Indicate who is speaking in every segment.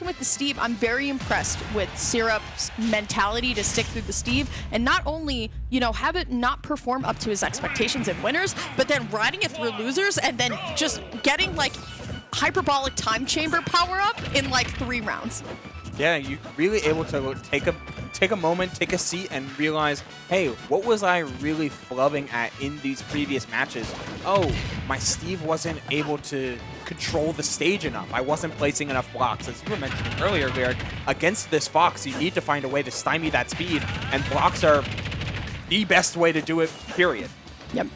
Speaker 1: sticking with the Steve. I'm very impressed with Syrup's mentality to stick through the Steve and not only, you know, have it not perform up to his expectations in winners, but then riding it through losers and then just getting like hyperbolic time chamber power up in like 3 rounds.
Speaker 2: Yeah, you really able to take a moment, take a seat, and realize, hey, what was I really flubbing at in these previous matches? Oh, my Steve wasn't able to control the stage enough. I wasn't placing enough blocks. As you were mentioning earlier, Lyric, against this Fox, you need to find a way to stymie that speed, and blocks are the best way to do it, period.
Speaker 1: Yep.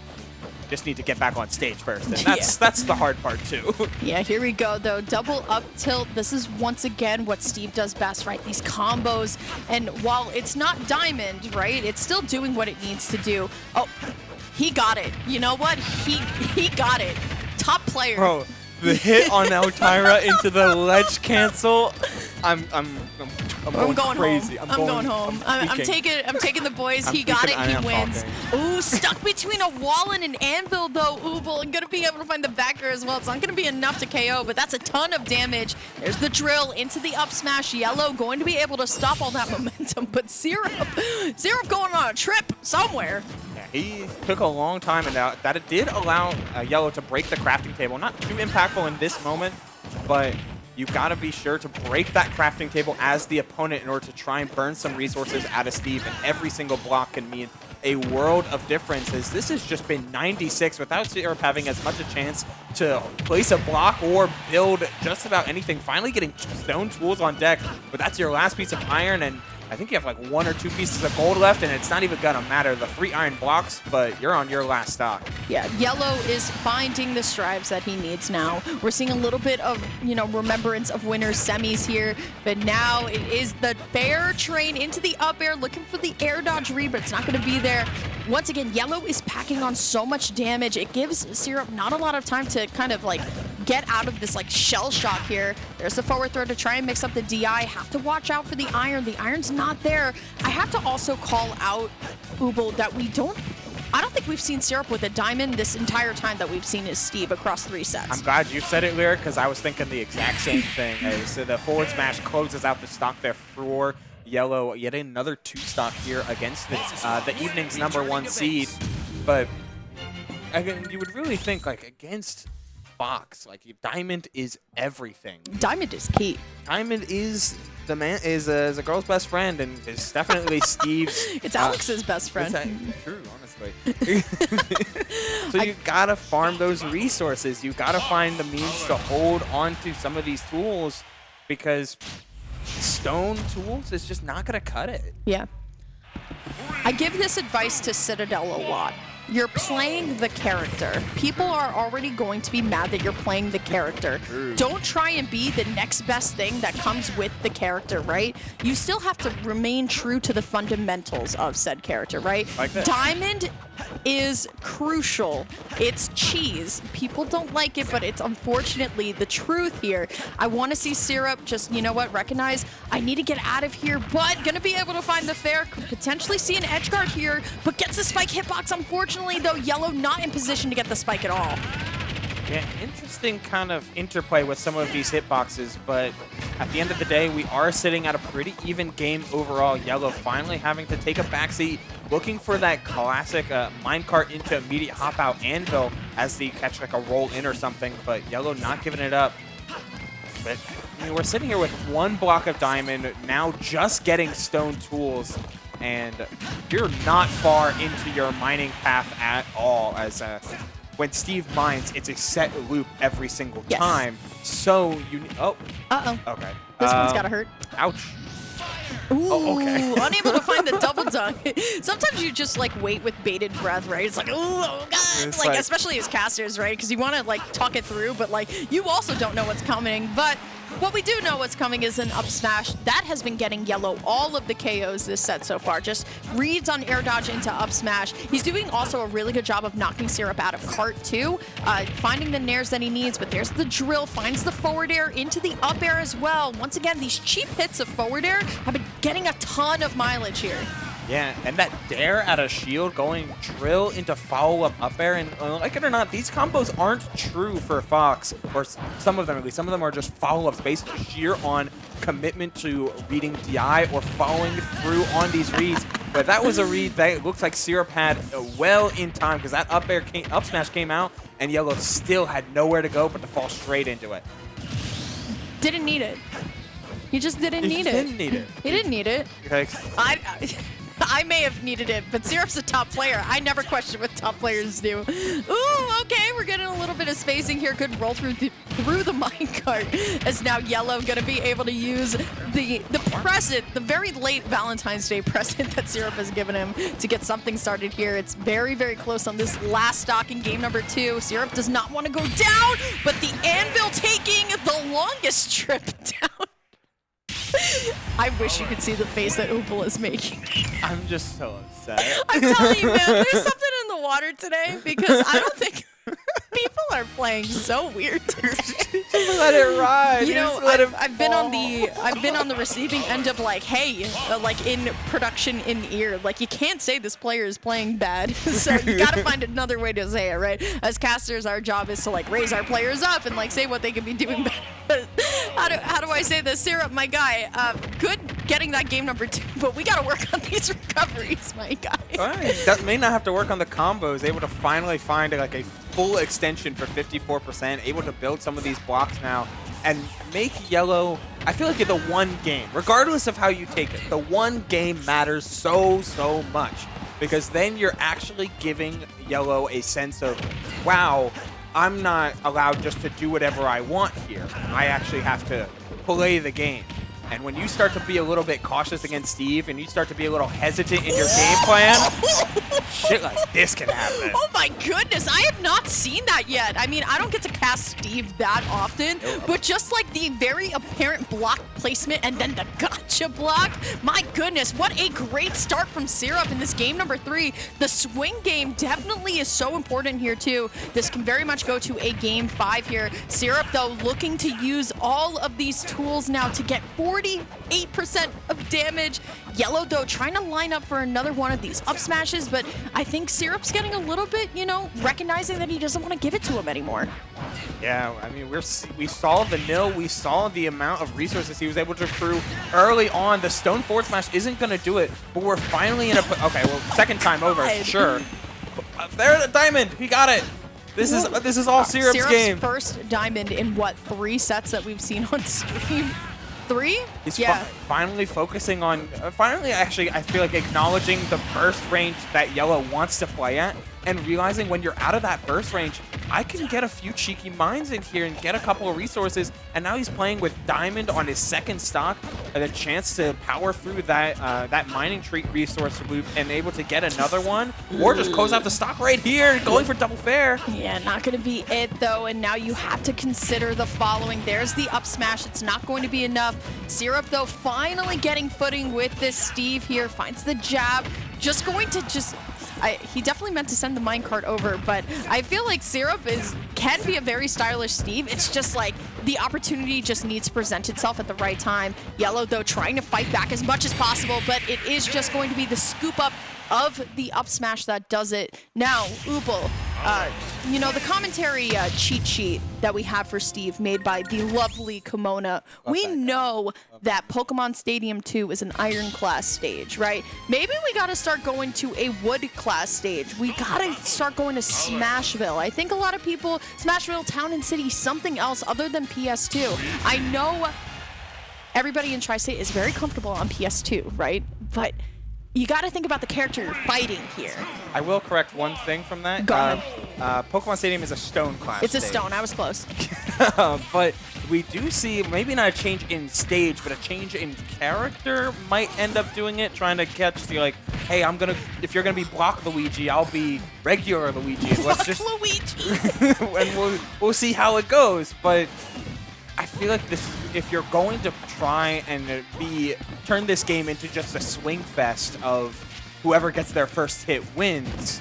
Speaker 2: Just need to get back on stage first, and that's the hard part too.
Speaker 1: Yeah, here we go though. Double up tilt. This is once again what Steve does best, right? These combos, and while it's not Diamond, right, it's still doing what it needs to do. Oh, he got it. You know what? He got it. Top player.
Speaker 2: Bro, the hit on Altyra into the ledge cancel. I'm going crazy.
Speaker 1: Home. I'm going home. I'm taking the boys. He got it. He wins. Ooh, stuck between a wall and an anvil though. Ubel and gonna be able to find the backer as well. It's not gonna be enough to KO, but that's a ton of damage. There's the drill into the up smash. Yellow going to be able to stop all that momentum, but Syrup going on a trip somewhere.
Speaker 2: Yeah, he took a long time, and that it did allow Yellow to break the crafting table. Not too impactful in this moment, but you got to be sure to break that crafting table as the opponent in order to try and burn some resources out of Steve, and every single block can mean a world of difference, as this has just been 96 without Syrup having as much a chance to place a block or build just about anything. Finally getting stone tools on deck, but that's your last piece of iron, and I think you have like 1 or 2 pieces of gold left, and it's not even gonna matter. The 3 iron blocks, but you're on your last stock.
Speaker 1: Yeah, Yellow is finding the strives that he needs now. We're seeing a little bit of, you know, remembrance of winners semis here, but now it is the bear train into the up air, looking for the air dodge read, but it's not gonna be there. Once again, Yellow is packing on so much damage. It gives Syrup not a lot of time to kind of like get out of this like shell shock here. There's the forward throw to try and mix up the DI. Have to watch out for the iron. The iron's not there. I have to also call out, Ubel, that I don't think we've seen Syrup with a diamond this entire time that we've seen his Steve across 3 sets.
Speaker 2: I'm glad you said it, Lyric, because I was thinking the exact same thing. As the forward smash closes out the stock there for Yellow. Yet another 2 stock here against the evening's #1 seed. But again, you would really think like against Fox, like Diamond is everything.
Speaker 1: Diamond is key.
Speaker 2: Diamond is the man, is a girl's best friend, and is definitely Steve's.
Speaker 1: It's Alex's best friend.
Speaker 2: True, honestly. So you gotta farm those resources. You gotta find the means to hold on to some of these tools, because stone tools is just not gonna cut it.
Speaker 1: Yeah. I give this advice to Citadel a lot. You're playing the character. People are already going to be mad that you're playing the character.
Speaker 2: True.
Speaker 1: Don't try and be the next best thing that comes with the character, right? You still have to remain true to the fundamentals of said character, right?
Speaker 2: Like that.
Speaker 1: Diamond is crucial. It's cheese. People don't like it, but it's unfortunately the truth here. I want to see Syrup just, you know what, recognize I need to get out of here, but gonna be able to find the fair, could potentially see an edge guard here, but gets the spike hitbox. Unfortunately, though, Yellow not in position to get the spike at all.
Speaker 2: Yeah, interesting kind of interplay with some of these hitboxes, but at the end of the day, we are sitting at a pretty even game overall. Yellow finally having to take a backseat, looking for that classic minecart into immediate hop out anvil as they catch like a roll in or something, but Yellow not giving it up. But I mean, we're sitting here with 1 block of diamond, now just getting stone tools, and you're not far into your mining path at all, as when Steve mines, it's a set loop every single time. So you need... Oh.
Speaker 1: Uh-oh.
Speaker 2: Okay.
Speaker 1: This one's gotta hurt.
Speaker 2: Ouch.
Speaker 1: Ooh,
Speaker 2: oh, okay.
Speaker 1: Unable to find the double dunk. Sometimes you just like wait with bated breath, right? It's like, ooh, oh god, like especially as casters, right? Because you want to like talk it through, but like you also don't know what's coming. But what we do know what's coming is an up smash that has been getting Yellow all of the KOs this set so far. Just reads on air dodge into up smash. He's doing also a really good job of knocking Syrup out of cart too, finding the nairs that he needs. But there's the drill, finds the forward air into the up air as well. Once again, these cheap hits of forward air have been getting a ton of mileage here.
Speaker 2: Yeah, and that dare at a shield going drill into follow-up up air, and like it or not, these combos aren't true for Fox, or some of them at least. Some of them are just follow-ups based sheer on commitment to reading DI or following through on these reads. But that was a read that looks like Syrup had well in time, because that up smash came out and Yellow still had nowhere to go but to fall straight into it.
Speaker 1: Didn't need it. He just didn't need it.
Speaker 2: Didn't need it.
Speaker 1: He didn't need it.
Speaker 2: Like,
Speaker 1: I may have needed it, but Syrup's a top player. I never question what top players do. Ooh, okay, we're getting a little bit of spacing here. Good roll through the minecart, as now Yellow gonna be able to use the present, the very late Valentine's Day present that Syrup has given him to get something started here. It's very, very close on this last stock in game number 2. Syrup does not want to go down, but the Anvil taking the longest trip down. I wish you could see the face that Oopal is making.
Speaker 2: I'm just so upset.
Speaker 1: I'm telling you, man, there's something in the water today, because I don't think people are playing so weird today.
Speaker 2: Just let it ride.
Speaker 1: You know,
Speaker 2: let it
Speaker 1: I've been on the receiving end of like, hey, like in production in ear, like you can't say this player is playing bad, so you gotta find another way to say it, right? As casters, our job is to like raise our players up and like say what they can be doing better. How do I say this? Syrup, my guy, good getting that game number 2, but we gotta work on these recoveries, my guy.
Speaker 2: That may not have to work on the combos. Able to finally find like a full extension for 54%, able to build some of these blocks now and make Yellow, I feel like the one game, regardless of how you take it, the one game matters so much, because then you're actually giving Yellow a sense of, wow, I'm not allowed just to do whatever I want here. I actually have to play the game. And when you start to be a little bit cautious against Steve and you start to be a little hesitant in your game plan, shit like this can happen.
Speaker 1: Oh my goodness, I have not seen that yet. I mean, I don't get to cast Steve that often, but just like the very apparent block placement and then the gotcha block, my goodness, what a great start from Syrup in this game number 3. The swing game definitely is so important here too. This can very much go to a game 5 here. Syrup, though, looking to use all of these tools now to get 48% of damage. Yellow, though, trying to line up for another one of these up smashes, but I think Syrup's getting a little bit, you know, recognizing that he doesn't want to give it to him anymore.
Speaker 2: Yeah, I mean, we saw the nil, we saw the amount of resources he was able to accrue early on. The stone forward smash isn't going to do it, but we're finally in a... Okay, well, second time over, sure. There's a diamond, he got it. This is all Syrup's game.
Speaker 1: First diamond in, what, 3 sets that we've seen on stream? 3?
Speaker 2: He's
Speaker 1: yeah.
Speaker 2: Finally focusing on, finally actually, I feel like acknowledging the burst range that Yellow wants to play at, and realizing when you're out of that burst range, I can get a few cheeky mines in here and get a couple of resources. And now he's playing with Diamond on his second stock, and a chance to power through that that mining tree resource loop and able to get another one, or just close out the stock right here, going for double fair.
Speaker 1: Yeah, not going to be it though. And now you have to consider the following. There's the up smash. It's not going to be enough. Syrup, though, finally getting footing with this Steve here. Finds the jab. Just going to he definitely meant to send the minecart over, but I feel like Syrup can be a very stylish Steve. It's just like the opportunity just needs to present itself at the right time. Yellow, though, trying to fight back as much as possible, but it is just going to be the scoop up of the up smash that does it. Now, Oopal, you know, the commentary cheat sheet that we have for Steve made by the lovely Kimona, we know that Pokemon Stadium 2 is an Iron class stage, right? Maybe we got to start going to a Wood class stage. We got to start going to Smashville. I think a lot of people, Smashville, Town and City, something else other than PS2. I know everybody in Tri-State is very comfortable on PS2, right? But you got to think about the character you're fighting here.
Speaker 2: I will correct one thing from that.
Speaker 1: Go ahead.
Speaker 2: Pokemon Stadium is a stone class.
Speaker 1: It's a
Speaker 2: stage.
Speaker 1: stone. I was close.
Speaker 2: But we do see maybe not a change in stage, but a change in character might end up doing it, trying to catch the like, hey, if you're gonna be Block Luigi, I'll be regular Luigi.
Speaker 1: Block Luigi.
Speaker 2: And we'll see how it goes. But I feel like if you're going to try and turn this game into just a swing fest of whoever gets their first hit wins,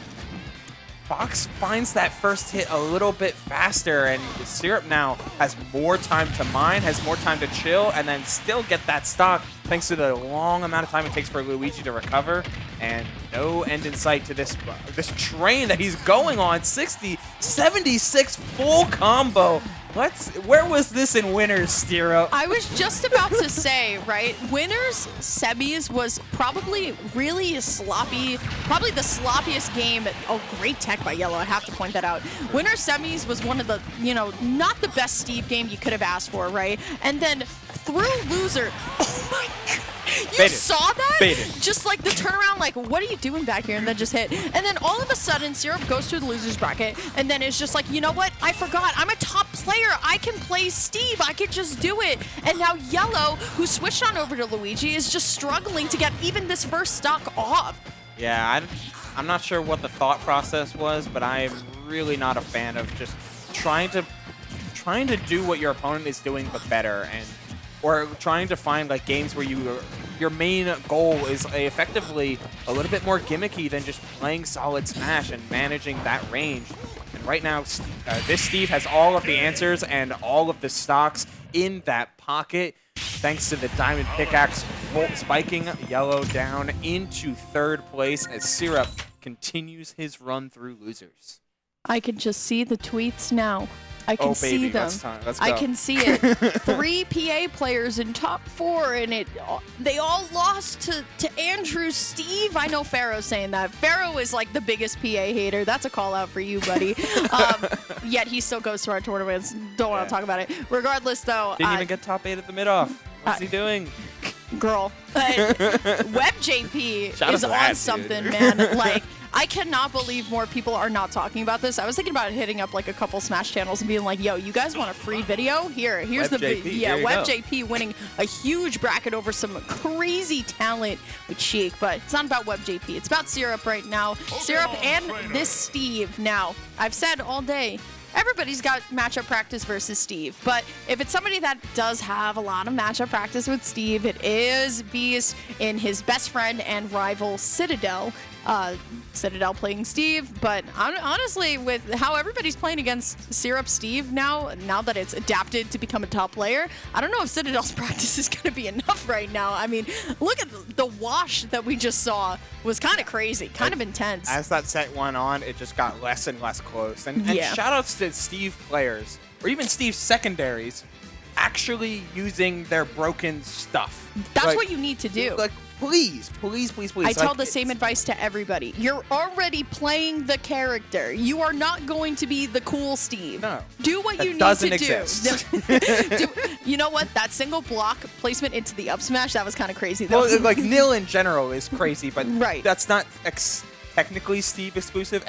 Speaker 2: Fox finds that first hit a little bit faster, and Syrup now has more time to mine, has more time to chill, and then still get that stock thanks to the long amount of time it takes for Luigi to recover. And no end in sight to this train that he's going on. 76 full combo. Where was this in winners, Stiro?
Speaker 1: I was just about to say, right, winners semis was probably really sloppy, probably the sloppiest game. Oh, great tech by Yellow, I have to point that out. Winners semis was one of the, not the best Steve game you could have asked for, right? And then through loser, oh my god. You
Speaker 2: Baited.
Speaker 1: saw that?
Speaker 2: Baited.
Speaker 1: Just like the turnaround, like, what are you doing back here? And then just hit. And then all of a sudden, Syrup goes through the loser's bracket, and then it's just like, you know what? I forgot. I'm a top player. I can play Steve. I can just do it. And now Yellow, who switched on over to Luigi, is just struggling to get even this first stock off.
Speaker 2: Yeah, I'm not sure what the thought process was, but I'm really not a fan of just trying to do what your opponent is doing, but better, or trying to find like games where your main goal is effectively a little bit more gimmicky than just playing solid Smash and managing that range. And right now, this Steve has all of the answers and all of the stocks in that pocket, thanks to the Diamond Pickaxe spiking Yellow down into third place as Syrup continues his run through losers.
Speaker 1: I can just see the tweets now. I can see them.
Speaker 2: Let's go.
Speaker 1: I can see it. 3 PA players in top 4, and they all lost to Andrew Steve. I know Pharaoh's saying that. Pharaoh is like the biggest PA hater. That's a call out for you, buddy. Yet he still goes to our tournaments. Don't want to talk about it. Regardless, though.
Speaker 2: Didn't even get top 8 at the mid-off. What's he doing?
Speaker 1: Girl. WebJP is on something, man. Like, I cannot believe more people are not talking about this. I was thinking about hitting up like a couple Smash channels and being like, yo, you guys want a free video? Here's the video. Yeah, WebJP winning a huge bracket over some crazy talent with Sheik, but it's not about WebJP. It's about Syrup right now. Syrup and this Steve. Now, I've said all day, everybody's got matchup practice versus Steve, but if it's somebody that does have a lot of matchup practice with Steve, it is Beast in his best friend and rival Citadel. Citadel playing Steve, but honestly, with how everybody's playing against Syrup Steve now that it's adapted to become a top player, I don't know if Citadel's practice is going to be enough right now. I mean, look at the wash that we just saw was kind of crazy, kind of intense.
Speaker 2: As that set went on, it just got less and less close. And shout outs to Steve players, or even Steve secondaries, actually using their broken stuff.
Speaker 1: That's what you need to do.
Speaker 2: Like, please.
Speaker 1: I tell the same advice to everybody. You're already playing the character. You are not going to be the cool Steve.
Speaker 2: No.
Speaker 1: Do what you need
Speaker 2: doesn't
Speaker 1: to
Speaker 2: exist.
Speaker 1: do. You know what? That single block placement into the up smash, that was kind of crazy, though.
Speaker 2: Well, like, nil in general is crazy, but
Speaker 1: right.
Speaker 2: That's not technically Steve exclusive.